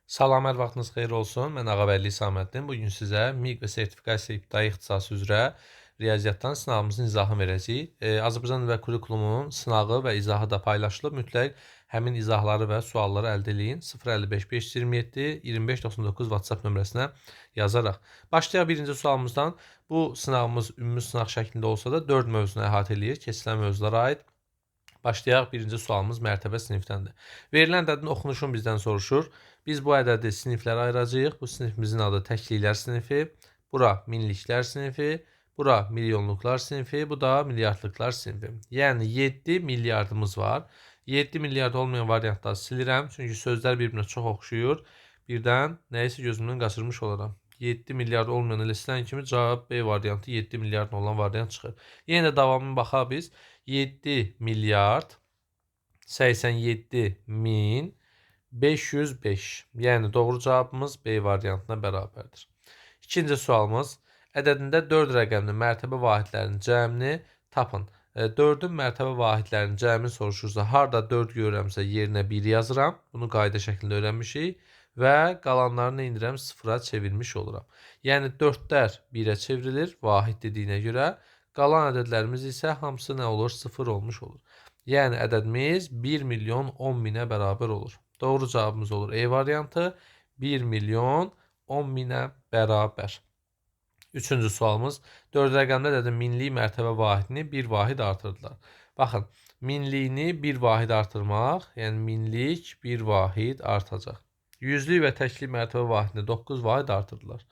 Salam, hər vaxtınız xeyir olsun. Mən Ağabəyli Saməddin. Bugün sizə MİQ və sertifikasiya ibtidai ixtisası üzrə riyaziyyatdan sınavımızın izahını verəcəyik. Azərbaycan Dili və Kurikulumunun sınağı və izahı da paylaşılıb. Mütləq həmin izahları və sualları əldə eləyin. 055 527 2599 WhatsApp nömrəsinə yazaraq. Başlayaq birinci sualımızdan. Bu sınavımız ümumi sınaq şəklində olsa da 4 mövzunu əhatə eləyir. Keçirilən mövzulara aid. Başlayaq. Birinci sualımız mərtəbə sinifdəndir. Verilən ədədin oxunuşunu bizdən soruşur. Biz bu ədədi siniflərə ayıracağıq. Bu sinifimizin adı təkliklər sinifi. Bura minliklər sinifi. Bura milyonluqlar sinifi. Bu da milyardlıqlar sinifi. Yəni 7 milyardımız var. 7 milyard olmayan variantları silirəm. Çünki sözlər bir-birinə çox oxşuyur. Birdən nəyisə gözümdən qaçırmış olaram. 7 milyard olmayan elə silən kimi cavab B variantı 7 milyard olan variant çıxır. Yenə də davamına baxaq biz. 7 milyard 87 min 505. Yəni doğru cavabımız B variantına bərabərdir. İkinci sualımız. Ədədində 4 rəqəmli mərtəbə vahidlərinin cəmini tapın. 4-ün mərtəbə vahidlərinin cəmini soruşursa, harda 4 görürəmsə yerinə 1 yazıram. Bunu qayda şəklində öyrənmişik. Və qalanlarını indirəm, 0-a çevirmiş oluram. Yəni 4-lər 1-ə çevrilir vahid dediyinə görə. Qalan ədədlərimiz isə hamısı nə olur? 0 olmuş olur. Yəni ədədimiz 1 milyon 10 minə bərabər olur. Doğru cavabımız olur E variantı. 1 milyon 10 minə bərabər. Üçüncü sualımız. 4 rəqəmli ədədin minlik mərtəbə vahidini 1 vahid artırdılar. Baxın, minliyini 1 vahid artırmaq, yəni minlik 1 vahid artacaq. Yüzlük və təklik mərtəbə vahidini 9 vahid artırdılar,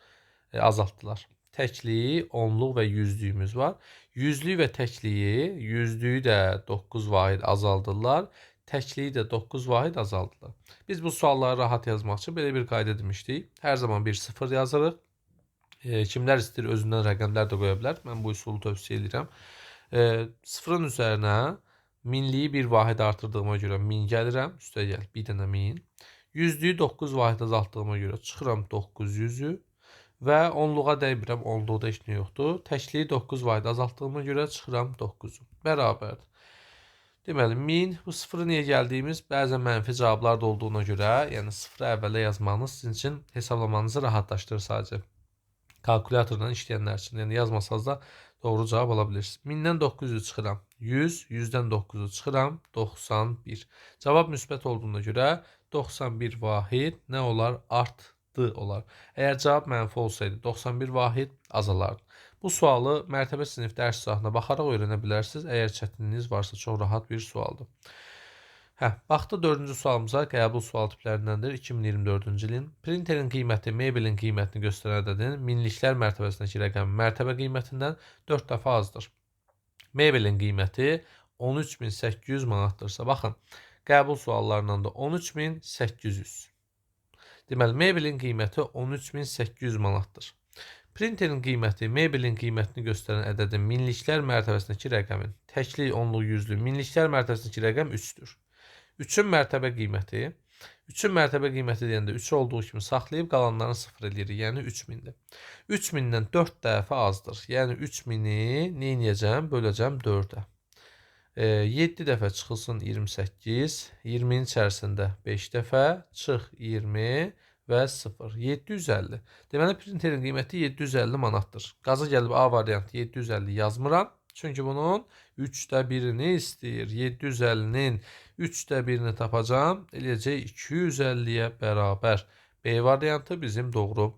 azaltdılar. Təkliyi, onluq və yüzlüyümüz var. Yüzlük və təkliyi, yüzlüyü də 9 vahid azaldırlar. Təkliyi də 9 vahid azaldılar. Biz bu sualları rahat yazmaq üçün belə bir qayda demişdik. Hər zaman bir 0 yazırıq. Kimlər istəyir özündən rəqəmlər də qoya bilər. Mən bu üsulu tövsiyə edirəm. 0-ın üzərinə minliyi 1 vahid artırdığıma görə 1000 gəlirəm. Üstə gəl, bir dənə 1000. Yüzlüyü 9 vahid azaltdığıma görə çıxıram 900-ü. Və onluğa dəymirəm, onluqda heç nə yoxdur. Təkliyi 9 vahid azaltdığıma görə çıxıram 9-u. Bərabərdir. Deməli, 1000, bu 0-ı niyə gəldiyimiz bəzən mənfi cavablar da olduğuna görə, yəni 0-ı əvvələ yazmanız sizin üçün hesablamanızı rahatlaşdırır sadəcə. Kalkulyatorla işləyənlər üçün. Yəni yazmasanız da doğru cavab ala bilirsiniz. 1000-dən 900-ü çıxıram 100, 100-dən 9-u çıxıram 91. Cavab müsbət olduğuna görə 91 vahid nə olar? Artdı olar. Əgər cavab mənfi olsaydı 91 vahid azalardı. Bu sualı mərtəbə sinif dərs sahasına baxaraq öyrənə bilərsiniz. Əgər çətinliyiniz varsa çox rahat bir sualdır. Baxdıq 4-cü sualımıza. Qəbul sual tiplərindəndir. 2024-cü ilin. Printerin qiyməti mebelin qiymətini göstərən ədədin minliklər mərtəbəsindəki rəqəm mərtəbə qiymətindən 4 dəfə azdır. Mebelin qiyməti 13800 manatdırsa, baxın, qəbul suallarından da 13800. Deməli, mebelin qiyməti 13800 manatdır. Printerin qiyməti mebelin qiymətini göstərən ədədin minliklər mərtəbəsindəki rəqəmin təklik, onluq, yüzlük minliklər mərtəbəsindəki rəqəm 3-dür. 3-ün mərtəbə qiyməti deyəndə 3 olduğu kimi saxlayıb qalanlarını 0 eləyirik, yəni 3000-dir. 3000-dən 4 dəfə azdır. Yəni 3000-i nə edəcəm? Böləcəm 4-ə. 7 dəfə çıxılsın 28, 20-nin içərisində 5 dəfə, çıx 20 və 0. 750. Deməli, printerin qiyməti 750 manatdır. Qaza gəlib A variantı 750 yazmıram. Çünki bunun 3də birini istəyir. 750-nin 3də birini tapacam. Eləyəcək 250-yə bərabər. B variantı bizim doğru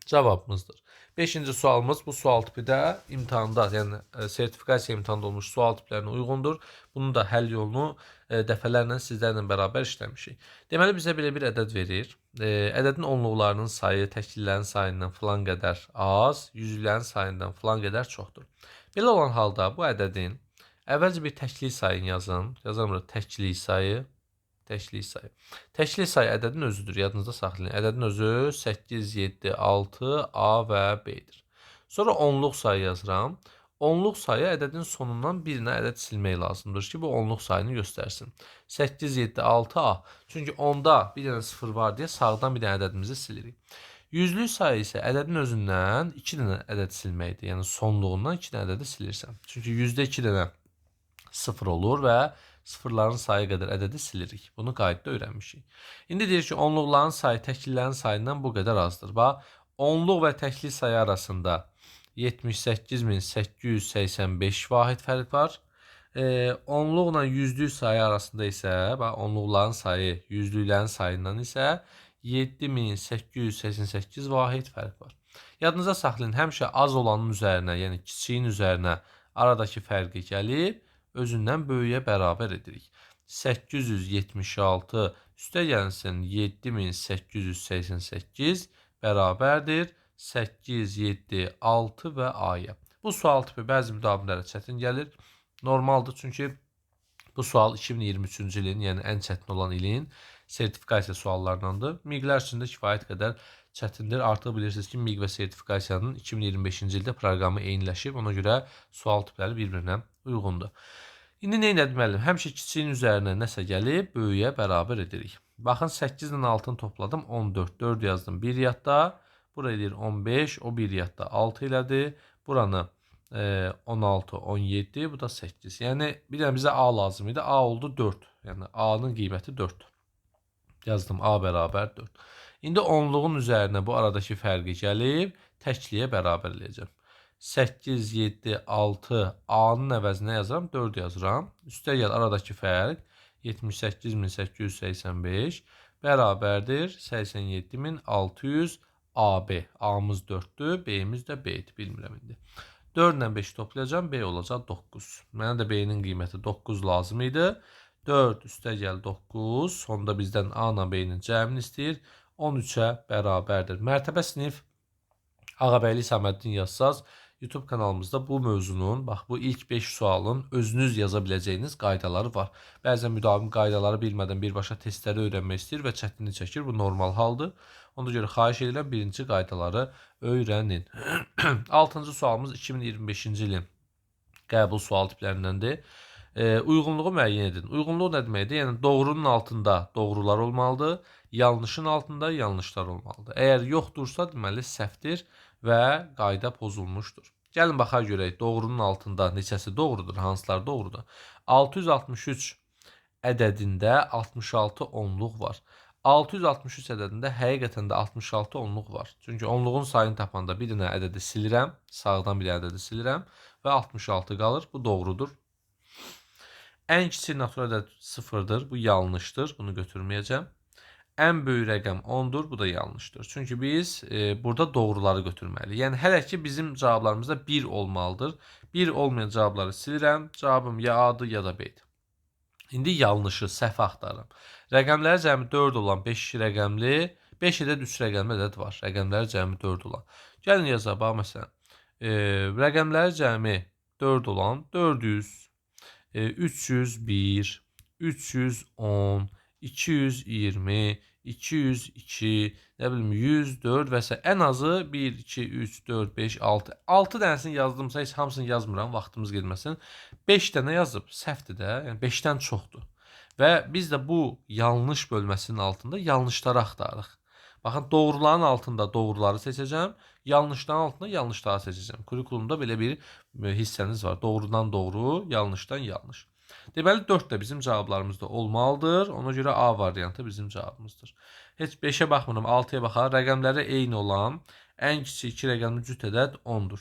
cavabımızdır. 5-ci sualımız bu sual tipi də imtahanda, yəni sertifikasiya imtahanda olmuş sual tiplərinə uyğundur. Bunun da həll yolunu dəfələrlə sizlərlə bərabər işləmişik. Deməli, bizə belə bir ədəd verir. Ədədin onluqlarının sayı təkliklərin sayından filan qədər az, yüzlüklərin sayından filan qədər çoxdur. Belə olan halda bu ədədin əvvəlcə bir təklik sayını yazın. Yazamırıq təklik sayı. Təklik sayı ədədin özüdür. Yadınızda saxlayın. Ədədin özü 8, 7, 6, A və B-dir. Sonra onluq sayı yazıram. Onluq sayı ədədin sonundan birinə ədəd silmək lazımdır ki, bu onluq sayını göstərsin. 8, 7, 6, A. Çünki onda bir dənə 0 var deyə sağdan bir dənə ədədimizi silirik. Yüzlük sayı isə ədədin özündən 2 dənə ədəd silməkdir. Yəni sonluğundan 2 dənə ədədi silirsən. Çünki yüzdə 2 dənə 0 olur və sıfırların sayı qədər ədədi silirik. Bunu qaydada öyrənmişik. İndi deyir ki, onluqların sayı təklilərin sayından bu qədər azdır. Bax, onluq və təkli sayı arasında 78.885 vahid fərq var. Onluqla yüzlük sayı arasında isə, bax, onluqların sayı yüzlüklərin sayından isə 7888 vahid fərq var. Yadınıza saxlayın, həmişə az olanın üzərinə, yəni kiçiyin üzərinə aradakı fərqi gəlib özündən böyüyə bərabər edirik. 876 üstə gəlsin 7888 bərabərdir 8, 7, 6 və A-ya. Bu sual tipi bəzi müdafiələrə çətin gəlir. Normaldır, çünki bu sual 2023-cü ilin, yəni ən çətin olan ilin sertifikasiya suallarındandır. MİQ-lər üçün də kifayət qədər çətindir. Artıq bilirsiniz ki, MİQ və sertifikasiyanın 2025-ci ildə proqramı eyniləşib. Ona görə sual tipləri bir-birinə uyğundur. İndi nə etməliyim? Həmişə kiçiyin üzərinə nəsə gəlib böyüyə bərabər edirik. Baxın, 8 ilə 6-nı topladım, 14. 4 yazdım 1 yadda. Buraya deyir 15, o 1 yadda 6 elədir. Buranı 16, 17, bu da 8. Yəni bir dənə bizə A lazım idi. A oldu 4. Yəni A-nın qiyməti 4. Yazdım A bərabər 4. İndi onluğun üzərinə bu aradakı fərqi gəlib təkliyə bərabər eləyəcəm. 8, 7, 6 A-nın əvəzinə yazıram, 4 yazıram. Üstə gəl aradakı fərq 78.885 bərabərdir 87.600 AB. A-mız 4'dür, B-miz də B-dir, bilmirəm indi. 4 ilə 5 toplayacağım, B olacaq 9. Mənə də B-nin qiyməti 9 lazım idi. 4 üstə gəl 9, sonda bizdən A ilə B-nin cəmini istəyir. 13-ə bərabərdir. Mərtəbə sinif Ağabəyli Səməddin yazsaz, YouTube kanalımızda bu mövzunun, bax bu ilk 5 sualın özünüz yaza biləcəyiniz qaydaları var. Bəzən müdavim qaydaları bilmədən birbaşa testləri öyrənmək istəyir və çətinlik çəkir. Bu normal haldır. Ona görə xahiş edirəm birinci qaydaları öyrənin. 6-cı sualımız 2025-ci ilin qəbul sual tiplərindəndir. Uyğunluğu müəyyən edin. Uyğunluq nə deməkdir? Yəni doğrunun altında doğrular olmalıdır, yanlışın altında yanlışlar olmalıdır. Əgər yoxdursa, deməli səhvdir və qayda pozulmuşdur. Gəlin baxaq görək, doğrunun altında neçəsi doğrudur, hansılar doğrudur? 663 ədədində 66 onluq var. 663 ədədində həqiqətən də 66 onluq var. Çünki onluğun sayını tapanda bir dənə ədədi silirəm, sağdan bir ədədi silirəm və 66 qalır. Bu doğrudur. Ən kiçik natural ədəd 0-dır. Bu yanlışdır. Bunu götürməyəcəm. Ən böyük rəqəm 10-dur. Bu da yanlışdır. Çünki biz burada doğruları götürməliyik. Yəni hələ ki bizim cavablarımızda 1 olmalıdır. 1 olmayan cavabları silirəm. Cavabım ya A-dır ya da B-dir. İndi yanlışı, səhv axtarıram. Rəqəmləri cəmi 4 olan 5 rəqəmli, 5 ədəd 3 rəqəmli ədəd var. Rəqəmləri cəmi 4 olan. Gəlin yazaq, bax məsələn. Rəqəmləri cəmi 4 olan 400, 301, 310, 220, 202, nə bilim 104 və s. Ən azı 1, 2, 3, 4, 5, 6. 6 dənəsini yazdımsa heç hamısını yazmıram, vaxtımız getməsin. 5 dənə yazıb, səhvdir də, yəni 5-dən çoxdur. Və biz də bu yanlış bölməsinin altında yanlışları axtarırıq. Baxın, doğruların altında doğruları seçəcəm, yanlışların altında yanlışları seçəcəm. Kurikulumda belə bir hissəniz var. Doğrudan doğru, yanlışdan yanlış. Deməli 4 də bizim cavablarımızda olmalıdır. Ona görə A variantı bizim cavabımızdır. Heç 5-ə baxmıram, 6-ya baxaq. Rəqəmləri eyni olan ən kiçik 2 rəqəmli cüt ədəd 10-dur.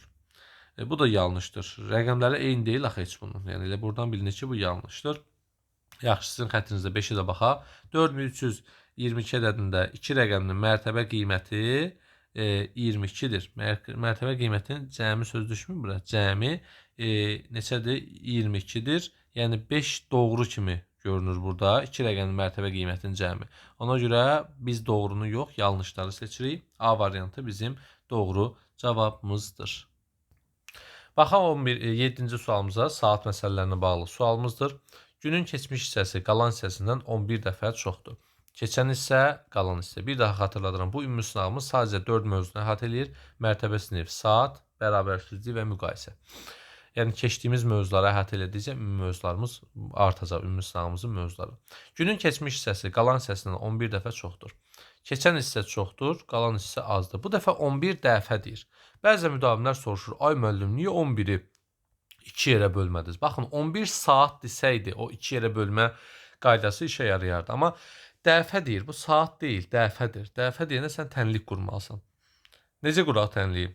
Bu da yanlışdır. Rəqəmləri eyni deyil axı heç bunun. Yəni elə buradan bilinir ki, bu yanlışdır. Yaxşı, sizin xəttinizdə 5-ə də baxaq. 4322 ədədində 2 rəqəminin mərtəbə qiyməti 22-dir. Mərtəbə qiymətinin cəmi söz düşmür bura. Cəmi neçədir? 22-dir. Yəni 5 doğru kimi görünür burada. 2 rəqəmin mərtəbə qiymətinin cəmi. Ona görə biz doğrunu yox, yanlışları seçirik. A variantı bizim doğru cavabımızdır. Baxaq 7-ci sualımıza, saat məsələlərinə bağlı sualımızdır. Günün keçmiş hissəsi qalan hissəsindən 11 dəfə çoxdur. Keçən hissə, qalan hissə. Bir daha xatırladıram, bu ümumi sınavımız sadəcə 4 mövzunu əhatə edir. Mərtəbə sinif, saat, bərabərsizlik və müqayisə. Yəni keçdiyimiz mövzuları əhatə elədikcə ümumi mövzularımız artacaq, ümumi sınavımızın mövzuları. Günün keçmiş hissəsi qalan hissəsindən 11 dəfə çoxdur. Keçən hissə çoxdur, qalan hissə azdır. Bu dəfə 11 dəfə deyir. Bəzən müdavimlər soruşur, ay müəllim, niyə 11-i 2 yerə bölmədiniz. Baxın 11 saat desəydi, o 2 yerə bölmə qaydası işə yarayardı. Amma dəfə deyir, bu saat deyil, dəfədir. Dəfə deyəndə sən tənlik qurmalısan. Necə quraq tənliyi?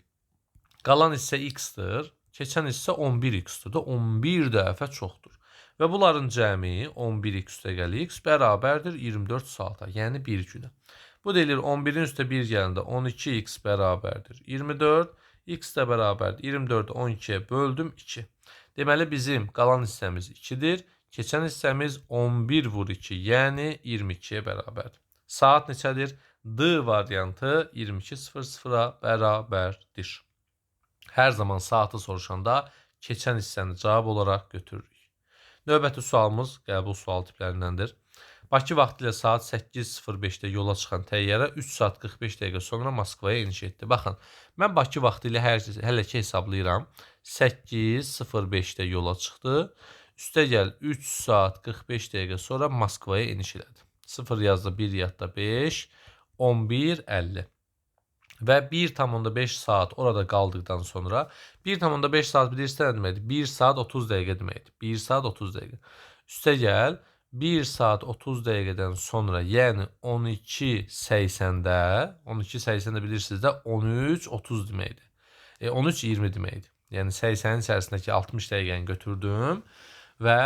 Qalan hissə x-dir, keçən hissə 11x-dir. 11 dəfə çoxdur. Və bunların cəmi 11x üstəgəl x bərabərdir 24 saata, yəni 1 günə. Bu deyilir 11-in üstə 1 gələndə 12x bərabərdir 24, x də bərabərdir 24-ü 12-yə böldüm 2. Deməli bizim qalan hissəmiz 2-dir. Keçən hissəmiz 11 vur 2, yəni 22-yə bərabərdir. Saat neçədir? D variantı 22:00-a bərabərdir. Hər zaman saatı soruşanda keçən hissəni cavab olaraq götürürük. Növbəti sualımız qəbul sual tiplərindəndir. Bakı vaxtı ilə saat 8:05-də yola çıxan təyyarə 3 saat 45 dəqiqə sonra Moskvaya eniş etdi. Baxın, mən Bakı vaxtı ilə hələ ki hesablayıram. 8:05-də yola çıxdı. Üstəgəl 3 saat 45 dəqiqə sonra Moskvaya eniş elədi. 0 yazdı, 1 yadda 5, 11:50. Və 1,5 saat orada qaldıqdan sonra 1,5 saat bilirsə nə deməkdir? 1 saat 30 dəqiqə deməkdir. 1 saat 30 dəqiqə. Üstəgəl 1 saat 30 dəqiqədən sonra, yəni 12:80-də, 12:80-də bilirsiniz də 13:30 deməkdir. 13:20 deməkdir. Yəni 80-in içərisindəki 60 dəqiqəni götürdüm və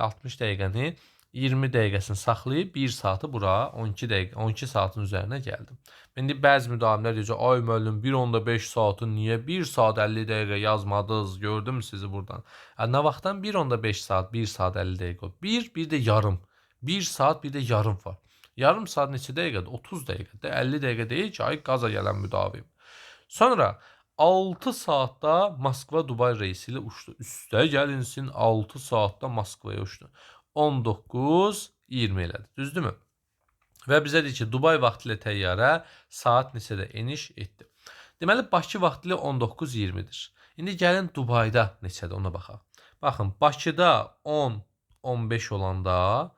60 dəqiqəni 20 dəqiqəsini saxlayıb 1 saatı bura 12 saatın üzərinə gəldim. İndi bəzi müdavimlər deyəcək, ay müəllim 1,5 saatı niyə 1 saat 50 dəqiqə yazmadınız? Gördüm sizi buradan. Nə vaxtdan 1,5 saat, 1 saat 50 dəqiqə? Bir də yarım. 1 saat, bir də yarım var. Yarım saat neçə dəqiqədir? 30 dəqiqədir. 50 dəqiqə deyil ki, ay qaza gələn müdavim. Sonra 6 saatda Moskva-Dubay reysi ilə uçdu. Üstə gəlinsin 6 saatda Moskvaya uçdu. 19:20 elədi. Düzdürmü? Və bizə deyir ki, Dubay vaxtı ilə təyyarə saat neçədə eniş etdi. Deməli, Bakı vaxtı ilə 19:20-dir. İndi gəlin Dubayda neçədir ona baxaq. Baxın, Bakıda 10:15 olanda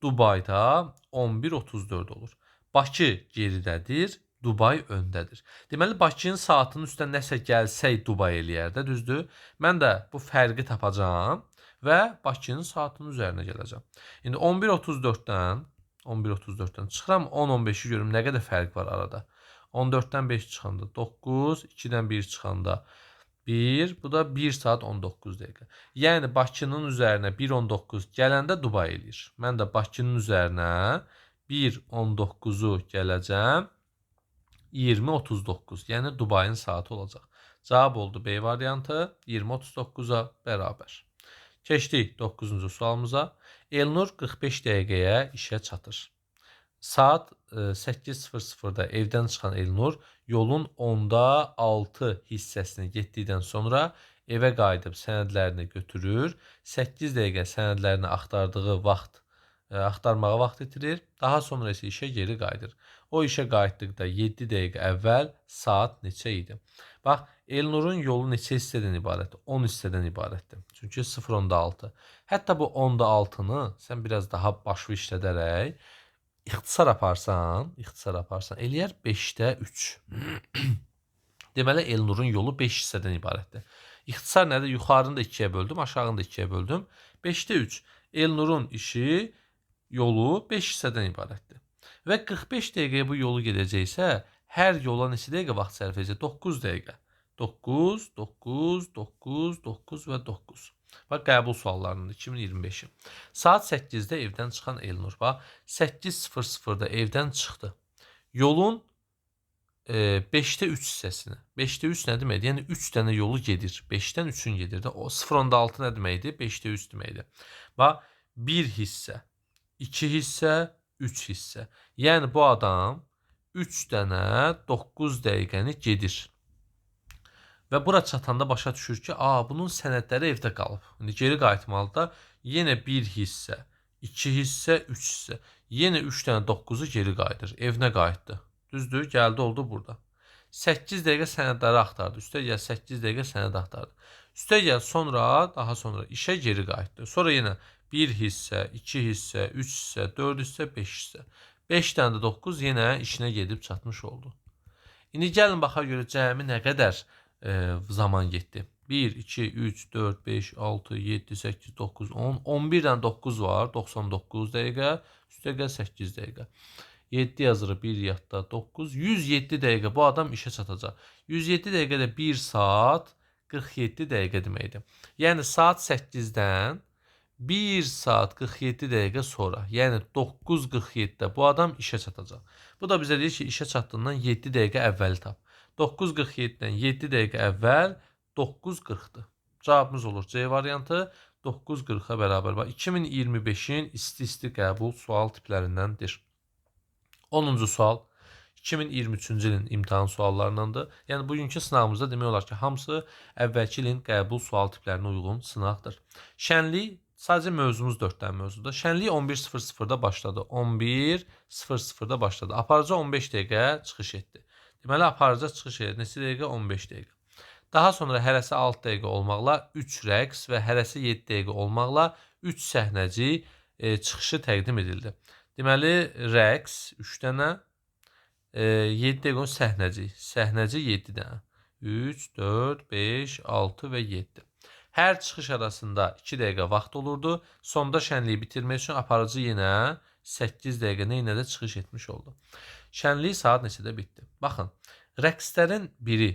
Dubayda 11:34 olur. Bakı geridədir, Dubay öndədir. Deməli, Bakının saatının üstə nəsə gəlsək Dubay eləyər də, düzdür? Mən də bu fərqi tapacağam və Bakının saatının üzərinə gələcəm. İndi 11:34-dən çıxıram, 10:15-i görüm nə qədər fərq var arada. 14-dən 5 çıxanda 9, 2-dən 1 çıxanda 1, bu da 1 saat 19 dəqiqə. Yəni Bakının üzərinə 1:19 gələndə Dubay eləyir. Mən də Bakının üzərinə 1:19-u gələcəm 20:39, yəni Dubayın saatı olacaq. Cavab oldu B variantı 20:39-a bərabər. Keçdik 9-cu sualımıza. Elnur 45 dəqiqəyə işə çatır. Saat 8:00-da evdən çıxan Elnur yolun 10/6 hissəsini getdikdən sonra evə qayıdıb sənədlərini götürür. 8 dəqiqə sənədlərini axtarmağa vaxt itirir. Daha sonra isə işə geri qayıdır. O işə qayıtdıqda 7 dəqiqə əvvəl saat neçə idi? Bax, Elnurun yolu neçə hissədən ibarətdir? 10 hissədən ibarətdir. Çünki 0,6. Hətta bu 10/6-nı sən biraz daha başlı işlədərək ixtisar aparsan, eləyər 5/3. Deməli, Elnurun yolu 5 hissədən ibarətdir. İxtisar nədir? Yuxarını da 2-yə böldüm, aşağını da 2-yə böldüm. 5/3. Elnurun işi, yolu 5 hissədən ibarətdir. Və 45 dəqiqəyə bu yolu gedəcəksə, hər yola neçə dəqiqə vaxt sərf edəcək? 9 dəqiqə. 9, 9, 9, 9 və 9. Bax, qəbul suallarının 2025-i. Saat 8-də evdən çıxan Elnur. Bax, 8:00-da evdən çıxdı. Yolun 5/3 hissəsini. 5/3 nə deməkdir? Yəni 3 dənə yolu gedir. 5-dən 3-ün gedir də. O 0,6 nə deməkdir? 5/3 deməkdir. Bax, 1 hissə, 2 hissə, 3 hissə. Yəni bu adam 3 dənə 9 dəqiqəni gedir. Və bura çatanda başa düşür ki, bunun sənədləri evdə qalıb. İndi geri qayıtmalıda yenə 1 hissə, 2 hissə, 3 hissə. Yenə 3 dənə 9-u geri qayıdır. Evinə qayıtdı. Düzdür? Gəldi oldu burada. 8 dəqiqə sənədləri axtardı. Üstəgəl 8 dəqiqə sənəd axtardı. Üstəgəl daha sonra işə geri qayıtdı. Sonra yenə 1 hissə, 2 hissə, 3 hissə, 4 hissə, 5 hissə. 5 dənə də 9 yenə işinə gedib çatmış oldu. İndi gəlin baxaq görə cəmi nə qədər zaman getdi. 1, 2, 3, 4, 5, 6, 7, 8, 9, 10. 11'dən 9 var. 99 dəqiqə. Üstə gəl 8 dəqiqə. 7 yazırıq bir yadda 9. 107 dəqiqə bu adam işə çatacaq. 107 dəqiqədə 1 saat 47 dəqiqə deməkdir. Yəni saat 8-dən 1 saat 47 dəqiqə sonra, yəni 9:47-də bu adam işə çatacaq. Bu da bizə deyir ki, işə çatdığından 7 dəqiqə əvvəli tap. 9:47-dən 7 dəqiqə əvvəl 9:40-dır. Cavabımız olur C variantı 9:40-a bərabər. 2025-in isti-isti qəbul sual tiplərindəndir. 10-cu sual 2023-cü ilin imtahan suallarındandır. Yəni bugünkü sınavımızda demək olar ki, hamısı əvvəlki ilin qəbul sual tiplərinə uyğun sınaqdır. Şənlik sadəcə mövzumuz 4 dənə mövzuda. Şənlik 11:00-da başladı. 11:00-da başladı. Aparıcı 15 dəqiqə çıxış etdi. Deməli aparıcı çıxış edir. Neçə dəqiqə? 15 dəqiqə. Daha sonra hərəsi 6 dəqiqə olmaqla 3 rəqs və hərəsi 7 dəqiqə olmaqla 3 səhnəci çıxışı təqdim edildi. Deməli rəqs 3 dənə, 7 dəqiqə səhnəci. Səhnəci 7 dənə. 3, 4, 5, 6 və 7. Hər çıxış arasında 2 dəqiqə vaxt olurdu. Sonda şənliyi bitirmək üçün aparıcı yenə 8 dəqiqə neynədə çıxış etmiş oldu. Şənlik saat neçədə bitdi? Baxın, rəqslərin biri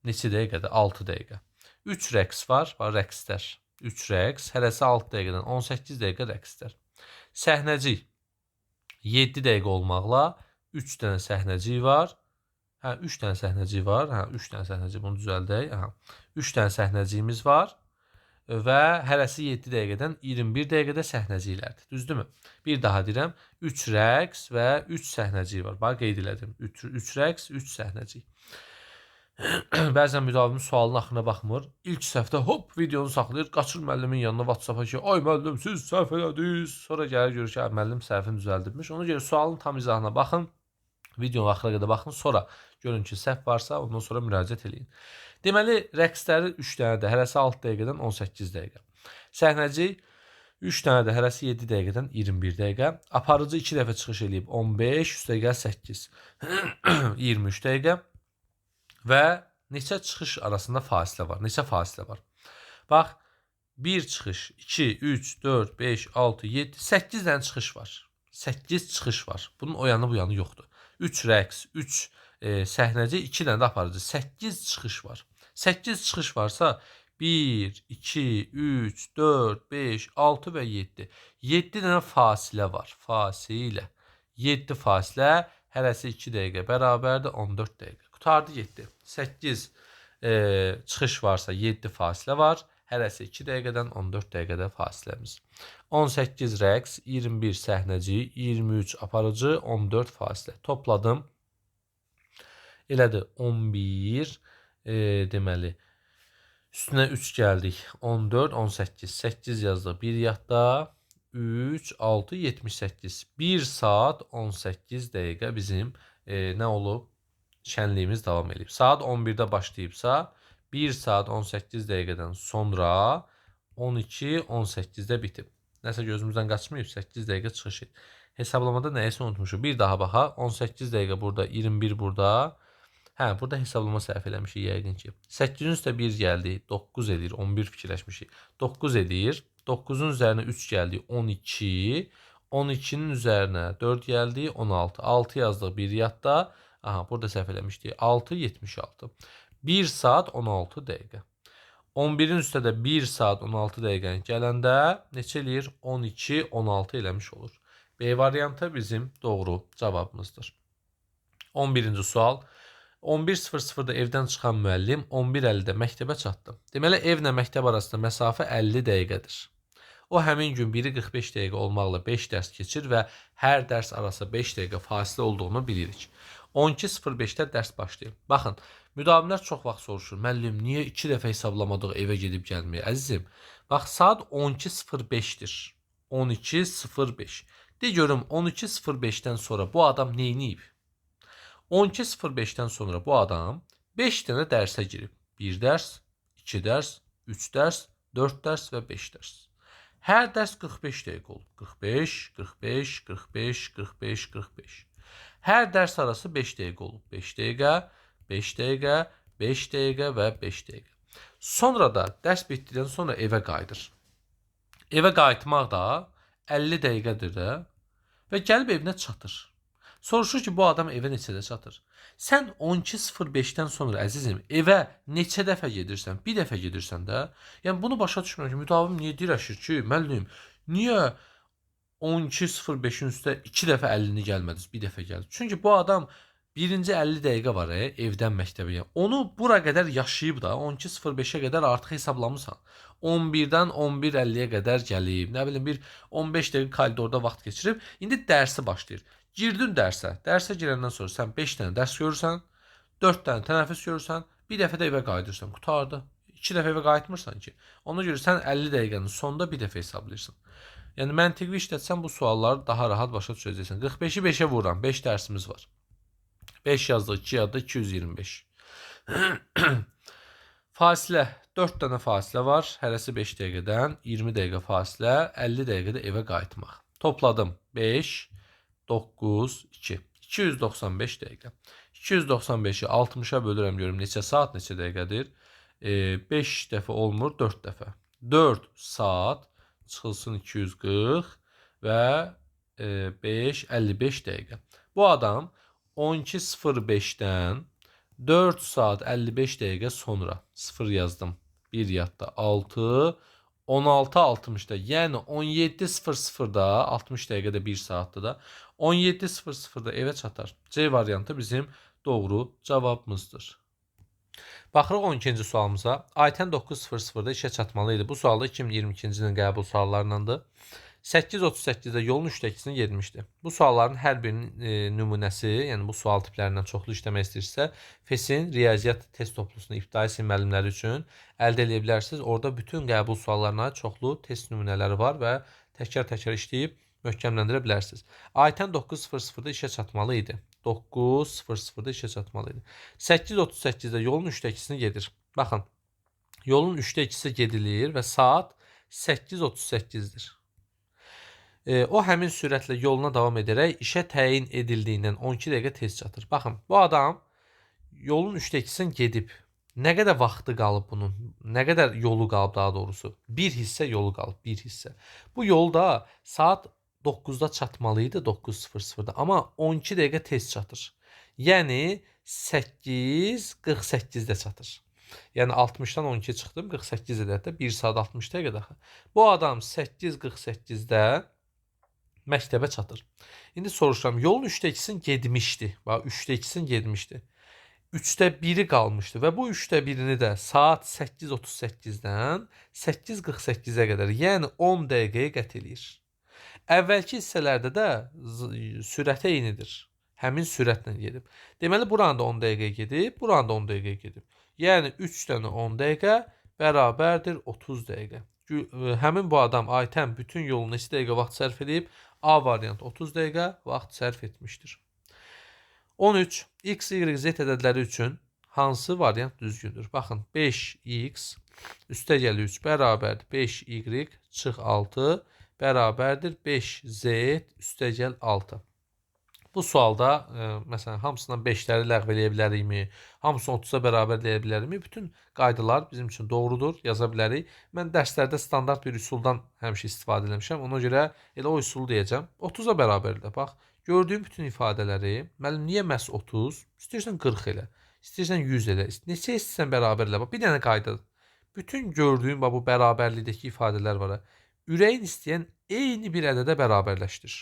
neçə dəqiqədir? 6 dəqiqə. 3 rəqs var, rəqslər. 3 rəqs, hərəsi 6 dəqiqədən 18 dəqiqə rəqslər. Səhnəci 7 dəqiqə olmaqla 3 dənə səhnəci var. 3 dənə səhnəci var. 3 dənə səhnəci, bunu düzəldək. 3 dənə səhnəciyimiz var və hərəsi 7 dəqiqədən 21 dəqiqədə səhnəciklərdir. Düzdürmü? Bir daha deyirəm, 3 rəqs və 3 səhnəcik var. Bax qeyd elədim. 3 rəqs, 3 səhnəcik. Bəzən müdavimiz sualın axırına baxmır. İlk səhvdə hop videonu saxlayır, qaçır müəllimin yanına WhatsApp-a ki, ay müəllim siz səhv elədiniz. Sonra gəlir görür ki, müəllim səhvini düzəldibmiş. Ona görə sualın tam izahına baxın. Videonun axıra qədər baxın. Sonra görün ki, səhv varsa ondan sonra müraciət eləyin. Deməli, rəqsləri 3 dənədir. Hərəsi 6 dəqiqədən 18 dəqiqə. Səhnəci 3 dənədir. Hərəsi 7 dəqiqədən 21 dəqiqə. Aparıcı 2 dəfə çıxış eləyib 15, üstə gəl 8. 23 dəqiqə. Və neçə çıxış arasında fasilə var? Neçə fasilə var? Bax, 1 çıxış, 2, 3, 4, 5, 6, 7, 8 dənə çıxış var. 8 çıxış var. Bunun o yanı bu yanı yoxdur. 3 rəqs, 3 səhnəci, 2 dənə də aparıcı. 8 çıxış var. 8 çıxış varsa 1, 2, 3, 4, 5, 6 və 7. 7 dənə fasilə var. Fasilə. 7 fasilə, hərəsi 2 dəqiqə bərabərdir 14 dəqiqə. Qutardı 7. 8 çıxış varsa 7 fasilə var. Hərəsi 2 dəqiqədən 14 dəqiqədə fasiləmiz. 18 rəqs, 21 səhnəci, 23 aparıcı, 14 fasilə. Topladım. Elədir 11, deməli, üstünə 3 gəldik. 14, 18, 8 yazdıq. 1 yadda, 3, 6, 78. 1 saat 18 dəqiqə bizim nə olub? Şənliyimiz davam edib. Saat 11-də başlayıbsa 1 saat 18 dəqiqədən sonra 12-18-də bitib. Nəsə gözümüzdən qaçmayıb, 8 dəqiqə çıxış et. Hesablamada nəyəsə unutmuşuq. Bir daha baxaq. 18 dəqiqə burada, 21 burada. Burada hesablama səhv eləmişik yəqin ki. 8-in üstə 1 gəldi, 9 edir, 11 fikirləşmişik. 9 edir, 9-un üzərinə 3 gəldi, 12. 12-nin üzərinə 4 gəldi, 16. 6 yazdıq bir yadda. Burada səhv eləmişdik. 6, 76. 1 saat 16 dəqiqə. 11-in üstə də 1 saat 16 dəqiqəni gələndə neçə eləyir? 12, 16 eləmiş olur. B variantı bizim doğru cavabımızdır. 11-ci sual. 11:00-da evdən çıxan müəllim 11:50-də məktəbə çatdı. Deməli, evlə məktəb arasında məsafə 50 dəqiqədir. O həmin gün biri 45 dəqiqə olmaqla 5 dərs keçir və hər dərs arası 5 dəqiqə fasilə olduğunu bilirik. 12:05-də dərs başlayır. Baxın, müdavimlər çox vaxt soruşur. Müəllim, niyə 2 dəfə hesablamadıq evə gedib gəlməyə? Əzizim, bax, saat 12:05-dir. 12:05. De görüm, 12:05-dən sonra bu adam neyniyib? 12:05-dən sonra bu adam 5 dənə dərsə girib. 1 dərs, 2 dərs, 3 dərs, 4 dərs və 5 dərs. Hər dərs 45 dəqiqə olub. 45, 45, 45, 45, 45. Hər dərs arası 5 dəqiqə olub. 5 dəqiqə, 5 dəqiqə, 5 dəqiqə və 5 dəqiqə. Sonra da dərs bitdikdən sonra evə qayıdır. Evə qayıtmaq da 50 dəqiqədir də və gəlib evinə çatır. Soruşur ki, bu adam evə neçədə çatır? Sən 12:05-dən sonra əzizim evə neçə dəfə gedirsən? Bir dəfə gedirsən də. Yəni bunu başa düşmürəm ki, müdavim niyə dirəşir ki, müəllim, niyə 12:05-in üstə 2 dəfə 50-ni gəlmədiniz, bir dəfə gəldi. Çünki bu adam birinci 50 dəqiqə var evdən məktəbə. Yəni onu bura qədər yaşayıb da 12:05-ə qədər artıq hesablamısan. 11-dən 11:50-yə qədər gəlib, nə bilim bir 15 dəqiqə koridorda vaxt keçirib, indi dərsi başlayır. Girdin dərsə. Dərsə girəndən sonra sən 5 dənə dərs görürsən, 4 dənə tənəffüs görürsən, bir dəfə də evə qayıdırsan. Qurtardı. 2 dəfə evə qayıtmırsan ki. Ona görə sən 50 dəqiqənin sonunda bir dəfə hesablayırsan. Yəni məntiqli işlətsən bu sualları daha rahat başa düşəcəksən. 45-i 5-ə vururam. 5 dərsimiz var. 5 yazdıq, 2 yazdıq, 225. Fasilə, 4 dənə fasilə var. Hərəsi 5 dəqiqədən, 20 dəqiqə fasilə, 50 dəqiqədə evə qayıtmaq. Topladım. 5, 9, 2. 295 dəqiqə. 295-i 60-a bölürəm, görüm neçə saat, neçə dəqiqədir. 5 dəfə olmur, 4 dəfə. 4 saat çıxılsın 240 və 5, 55 dəqiqə. Bu adam 12:05-dən 4 saat 55 dəqiqə sonra 0 yazdım. 1 yadda 6, 16:60-da, yəni 17:00-da 60 dəqiqədə 1 saatdır da 17:00-da evə çatar. C variantı bizim doğru cavabımızdır. Baxırıq 12-ci sualımıza. Aytən 9:00-da işə çatmalı idi. Bu sualda 2022-ci ilin qəbul suallarındandır. 8:38-də yolun 3/2-sini getmişdi. Bu sualların hər birinin nümunəsi, yəni bu sual tiplərindən çoxlu işləmək istəyirsə, FES-in riyaziyyat test toplusunu ibtidai sinif müəllimləri üçün əldə edə bilərsiniz. Orada bütün qəbul suallarına çoxlu test nümunələri var və təkrar-təkrar işləyib möhkəmləndirə bilərsiniz. Aytən 9:00-da işə çatmalı idi. 9:00-da işə çatmalı idi. 8:38-də yolun 3/2-sini gedir. Baxın, yolun 3/2-si gedilir və saat 8:38-dir. O həmin sürətlə yoluna davam edərək işə təyin edildiyindən 12 dəqiqə tez çatır. Baxın, bu adam yolun 3/2-sini gedib. Nə qədər vaxtı qalıb bunun? Nə qədər yolu qalıb daha doğrusu? Bir hissə yolu qalıb, bir hissə. Bu yolda saat 9-da çatmalı idi, 9:00-da, amma 12 dəqiqə tez çatır. Yəni 8:48-də çatır. Yəni 60-dan 12 çıxdım, 48 edər də 1 saat 60 dəqiqə daxı. Bu adam 8:48-də məktəbə çatır. İndi soruşuram, yolun 3/2-sini getmişdi. Bax, 3/2-sini getmişdi. 1/3 qalmışdı və bu 1/3-ni də saat 8:38-dən 8:48-ə qədər, yəni 10 dəqiqəyə qət eləyir. Əvvəlki hissələrdə də sürəti eynidir. Həmin sürətlə gedib. Deməli, buranı da 10 dəqiqəyə gedib, buranı da 10 dəqiqəyə gedib. Yəni 3 dənə 10 dəqiqə bərabərdir 30 dəqiqə. Həmin bu adam Aytən bütün yolunu neçə dəqiqə vaxt sərf edib? A variantı 30 dəqiqə vaxt sərf etmişdir. 13. X, Y, Z ədədləri üçün hansı variant düzgündür? Baxın, 5x üstəgəl 3 bərabərdir 5y çıx 6 bərabərdir 5z üstəgəl 6. Bu sualda məsələn hamısından 5-ləri ləğv eləyə bilərikmi? Hamısını 30-a bərabər eləyə bilərikmi? Bütün qaydalar bizim üçün doğrudur, yaza bilərik. Mən dərslərdə standart bir üsuldan həmişə istifadə etmişəm. Ona görə elə o üsulu deyəcəm. 30-a bərabər elə. Bax, gördüyüm bütün ifadələri, müəllim niyə məhz 30? İstəyirsən 40 elə, istəyirsən 100 elə, neçə istəyirsən bərabər elə. Bax, bir dənə qaydadır. Bütün gördüyün bu bərabərlikdəki ifadələr var. Ürəyin istəyən eyni bir ədədə bərabərləşdir.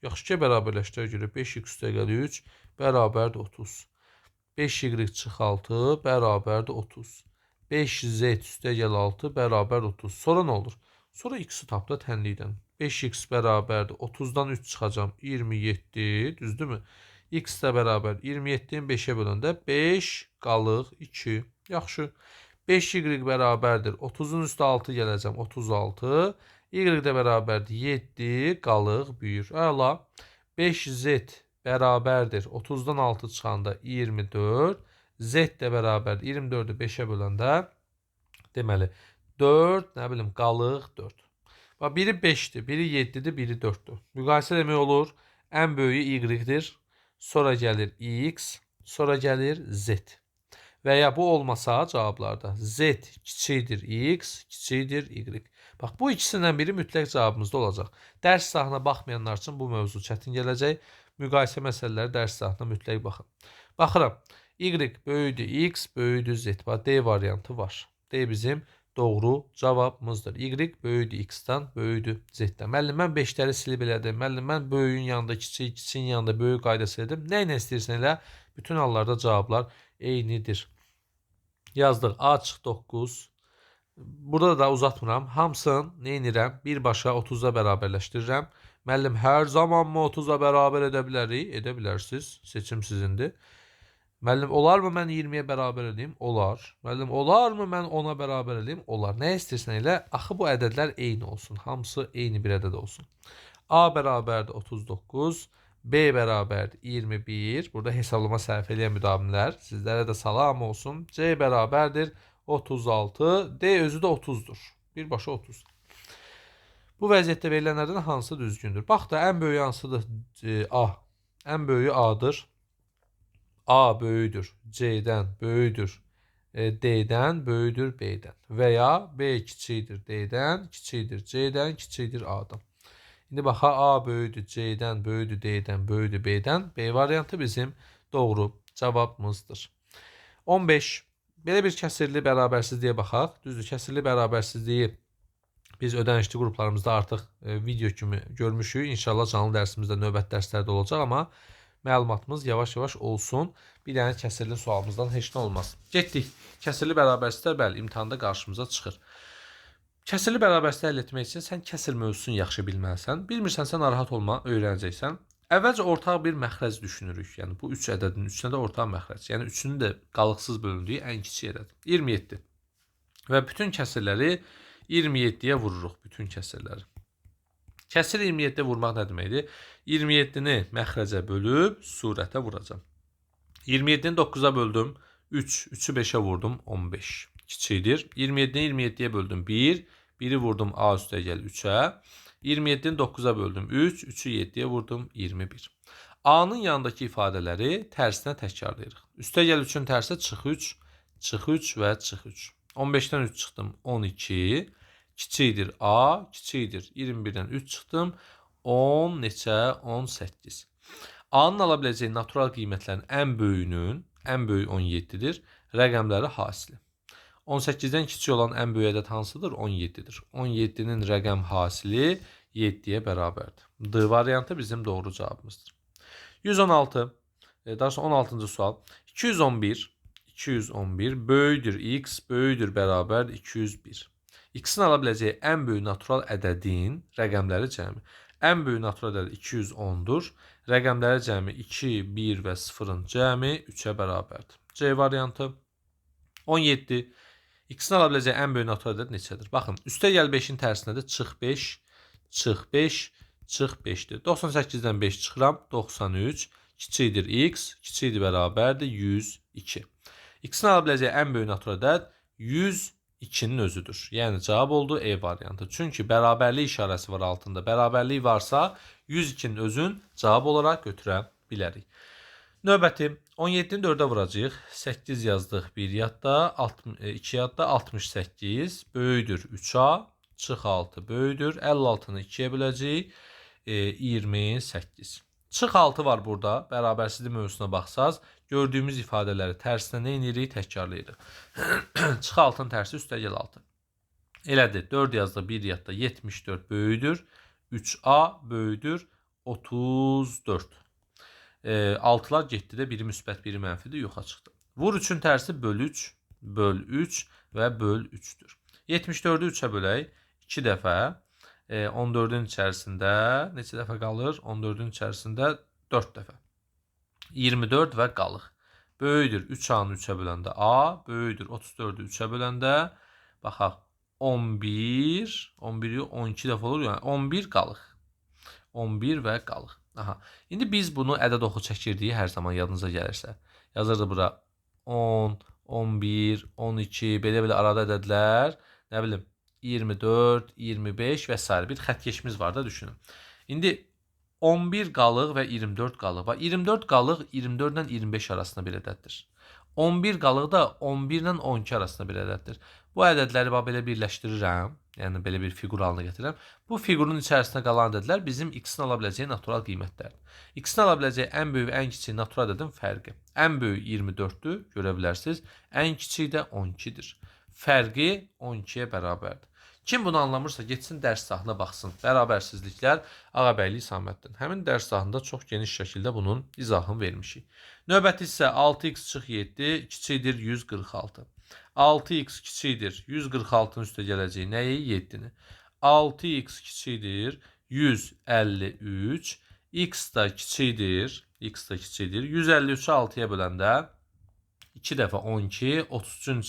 Yaxşı ki, bərabərləşdirə görə 5x üstəgəl 3 bərabərdir 30. 5y çıx 6 bərabərdir 30. 5z üstəgəl 6 bərabər 30. Sonra nə olur? Sonra x-i tap da tənlikdən. 5x bərabərdir 30-dan 3 çıxacam 27, düzdürmü? X də bərabər 27-ni 5-ə böləndə 5 qalıq 2. Yaxşı. 5y bərabərdir 30-un üstə 6 gələcəm 36. Y də bərabərdir 7 qalıq 1. Əla. 5z bərabərdir 30-dan 6 çıxanda 24. Z də bərabərdir 24-ü 5-ə böləndə deməli 4, nə bilim, qalıq 4. Bax, biri 5-dir, biri 7-dir, biri 4-dür. Müqayisə demək olur, ən böyüyü y-dir, sonra gəlir x, sonra gəlir z. Və ya bu olmasa cavablarda z kiçikdir x, kiçikdir y. Bax, bu ikisindən biri mütləq cavabımızda olacaq. Dərs sahına baxmayanlar üçün bu mövzu çətin gələcək. Müqayisə məsələləri dərs sahına mütləq baxın. Baxıram. Y böyükdür x, böyükdür z. Bax, D variantı var. D bizim doğru cavabımızdır. Y böyükdür x-dən, böyükdür z-dən. Müəllim, mən 5-ləri silib elədim. Müəllim, mən böyüyün yanında kiçik, kiçiyin yanında böyük qaydası elədim. Nə ilə istəyirsən elə? Bütün hallarda cavablar eynidir. Yazdıq. A çıx 9. Burada da uzatmıram. Hamısını nə edirəm? Birbaşa 30-a bərabərləşdirirəm. Müəllim, hər zaman mı 30-a bərabər edə bilərik? Edə bilərsiniz. Seçim sizindir. Müəllim, olarmı mən 20-yə bərabər edeyim? Olar. Müəllim, olarmı mən 10-a bərabər edeyim? Olar. Nə istəyirsən elə? Axı bu ədədlər eyni olsun. Hamısı eyni bir ədəd olsun. A bərabərdir 39. B bərabərdir 21. Burada hesablama səhv edən müdavimlər. Sizlərə də salam olsun. C bərabərdir 36. D özü də 30'dur. Birbaşa 30. Bu vəziyyətdə verilənlərdən hansı düzgündür? Bax da, ən böyük hansıdır? A. Ən böyüyü A'dır. A böyüdür C'dən, böyüdür D'dən, böyüdür B'dən. Və ya B kiçikdir D'dən, kiçikdir C'dən, kiçikdir A'dan. İndi baxa, A böyüdür C'dən, böyüdür D'dən, böyüdür B'dən. B variantı bizim doğru cavabımızdır. 15. Belə bir kəsirli bərabərsizliyə baxaq. Düzdür, kəsirli bərabərsizliyi biz ödənişli qruplarımızda artıq video kimi görmüşük. İnşallah canlı dərsimizdə, növbət dərslərdə olacaq, amma məlumatımız yavaş-yavaş olsun. Bir dənə kəsirli sualımızdan heç nə olmaz. Getdik. Kəsirli bərabərsizlər bəli imtahanda qarşımıza çıxır. Kəsirli bərabərsizlik əldə etmək üçün sən kəsir mövzusunu yaxşı bilməlisən. Bilmirsənsə narahat olma, öyrənəcəksən. Əvvəlcə ortaq bir məxrəc düşünürük. Yəni bu 3 ədədin üçünə də ortaq məxrəc. Yəni üçünün də qalıqsız bölündüyü ən kiçik ədəd. 27. Və bütün kəsirləri 27-yə vururuq. Bütün kəsirləri. Kəsir 27-də vurmaq nə deməkdir? 27-ni məxrəcə bölüb surətə vuracam. 27-ni 9-a böldüm. 3. 3'ü 5'e vurdum. 15. Kiçikdir. 27'ni 27'ye böldüm. 1. 1'i vurdum A üstə gəl 3'ə. 27'ni 9'a böldüm. 3. 3'ü 7'ye vurdum. 21. A'nın yanındaki ifadələri tərsinə təkrarlayırıq. Üstə gəl 3'ün tərsi çıx 3. Çıx 3 və çıx 3. 15'dən 3 çıxdım. 12. Kiçikdir A. Kiçikdir. 21'dən 3 çıxdım. 10 neçə? 18. A'nın ala biləcəyi natural qiymətlərin ən böyüyünün, ən böyük 17'dir. Rəqəmləri hasili. 18'den kiçik olan ən böyük ədəd hansıdır? 17'dir. 17'nin rəqəm hasili 7'ye bərabərdir. D variantı bizim doğru cavabımızdır. 116. Daha sonra 16. sual. 211 böyüdür x, böyüdür bərabər 201. X-in ala biləcəyi ən böyük natural ədədin rəqəmləri cəmi. Ən böyük natural ədəd 210'dur. Rəqəmləri cəmi 2, 1 və 0'ın cəmi 3'ə bərabərdir. C variantı. 17. X-in ala biləcəyi ən böyük natural ədəd neçədir? Baxın, üstə gəl 5'in tərsinə də çıx 5, çıx 5, çıx 5'dir. 98'dən 5 çıxıram, 93. Kiçikdir x, kiçikdir bərabərdir 102. X-in ala biləcəyi ən böyük natural ədəd 102'nin özüdür. Yəni cavab oldu E variantı. Çünki bərabərlik işarəsi var altında. Bərabərlik varsa 102'nin özün cavab olaraq götürə bilərik. Növbəti 17'ni 4'ə vuracağıq. 8 yazdıq 1 yadda, 2 yadda 68 böyüdür 3A, çıx 6 böyüdür. 56'nı 2'yə böləcəyik 28. Çıx 6 var burada. Bərabərsizlik mövzusuna baxsaz, gördüyümüz ifadələri tərsinə nə edirik? Təkrarlayırıq. Çıx 6'nın tərsi üstə gəl 6. Elədir. 4 yazdıq 1 yadda 74 böyüdür. 3A böyüdür 34. 6'lar getdi də biri müsbət, biri mənfidir, yoxa çıxdı. Vur 3'ün tərsi böl 3, böl 3 və böl 3'dür. 74'ü 3'ə bölək 2 dəfə. 14'ün içərisində neçə dəfə qalır? 14'ün içərisində 4 dəfə. 24 və qalıq. Böyüdür 3A'nı 3'ə böləndə A, böyüdür 34'ü 3'ə böləndə baxaq 11, 11'i 12 dəfə olur, yəni 11 qalıq. 11 və qalıq. Aha. İndi biz bunu ədəd oxu çəkirdik hər zaman yadınıza gəlirsə. Yazırdı bura 10, 11, 12, belə-belə arada ədədlər, nə bilim 24, 25 və s. bir xəttkeşimiz var da düşünün. İndi 11 qalıq və 24 qalıq var. 24 qalıq 24 ilə 25 arasında bir ədəddir. 11 qalıq da 11 ilə 12 arasında bir ədəddir. Bu ədədləri belə birləşdirirəm. Yəni belə bir fiqur halına gətirirəm. Bu fiqurun içərisində qalan ədədlər bizim x-in ala biləcəyi natural qiymətlərdir. X-in ala biləcəyi ən böyük, ən kiçik natural ədədin fərqi. Ən böyük 24-dür, görə bilərsiniz. Ən kiçik də 12-dir. Fərqi 12-yə bərabərdir. Kim bunu anlamırsa getsin dərs sahına baxsın. Bərabərsizliklər Ağabəyli İsaməddin. Həmin dərs sahında çox geniş şəkildə bunun izahını vermişik. Növbəti isə 6x çıx 7 kiçikdir 146. 6x kiçikdir 146-nın üstə gələcək nəyi? 7-ni. 6x kiçikdir 153. X da kiçikdir. 153-ü 6-ya böləndə 2 dəfə 12, 33-ün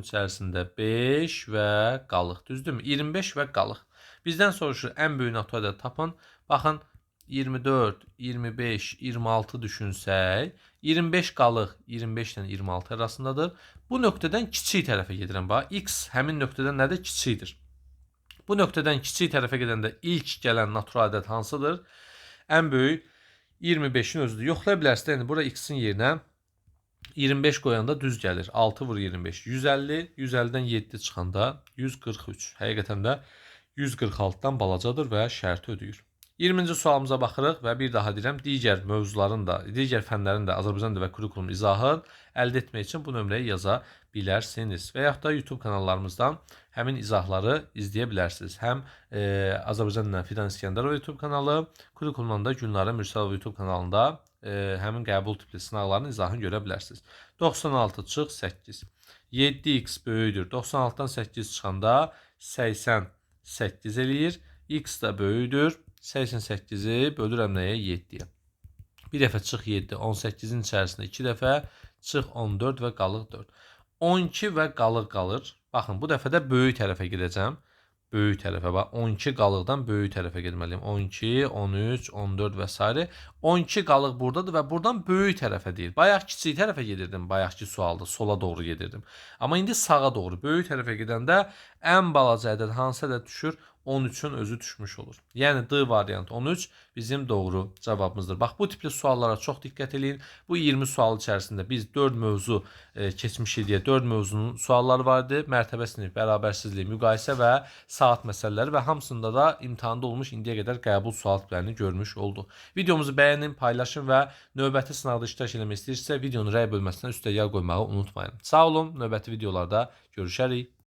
içərisində 5 və qalıq. Düzdürmü? 25 və qalıq. Bizdən soruşur ən böyük natural ədəd tapın. Baxın 24, 25, 26 düşünsək, 25 qalıq 25 ilə 26 arasındadır. Bu nöqtədən kiçik tərəfə gedirəm. Bax, x həmin nöqtədən nədir? Kiçikdir. Bu nöqtədən kiçik tərəfə gedəndə ilk gələn natural ədəd hansıdır? Ən böyük 25-in özüdür. Yoxlaya bilərsiniz. Yəni, bura x-in yerinə 25 qoyanda düz gəlir. 6 vur 25. 150. 150-dən 7 çıxanda 143. Həqiqətən də 146-dan balacadır və şərti ödəyir. 20-ci sualımıza baxırıq və bir daha deyirəm, digər mövzuların da, digər fənlərin də Azərbaycan dili və kurikulum izahını əldə etmək üçün bu nömrəyə yaza bilərsiniz. Və yaxud da YouTube kanallarımızdan həmin izahları izləyə bilərsiniz. Həm Azərbaycan dili Fidan İskəndərov YouTube kanalı, kurikulumdan da Gülnarə Mürsəlov YouTube kanalında həmin qəbul tipli sınaqların izahını görə bilərsiniz. 96 çıx 8. 7x böyükdür. 96-dan 8 çıxanda 88 eləyir. X da böyükdür. 88-i bölürəm nəyə? 7-yə. Bir dəfə çıx 7. 18-in içərisində 2 dəfə çıx 14 və qalıq 4. 12 və qalıq qalır. Baxın, bu dəfə də böyük tərəfə gedəcəm. Böyük tərəfə bax. 12 qalıqdan böyük tərəfə getməliyim. 12, 13, 14 və s. 12 qalıq buradadır və buradan böyük tərəfə deyir. Bayaq kiçik tərəfə gedirdim. Bayaqki sualda sola doğru gedirdim. Amma indi sağa doğru böyük tərəfə gedəndə ən balaca ədəd hansı ədəd düşür? 13-ün özü düşmüş olur. Yəni D variantı 13 bizim doğru cavabımızdır. Bax, bu tipli suallara çox diqqət edin. Bu 20 sual içərisində biz 4 mövzu keçmişik deyə 4 mövzunun sualları vardı. Mərtəbə sinif, bərabərsizlik, müqayisə və saat məsələləri və hamısında da imtahanda olmuş indiyə qədər qəbul sual tiplərini görmüş olduq. Videomuzu bəyənin, paylaşın və növbəti sınavda iştirak etmək istəyirsə videonun rəy bölməsindən üstə yağ qoymağı unutmayın. Sağ olun, növbəti videolarda görüşərik.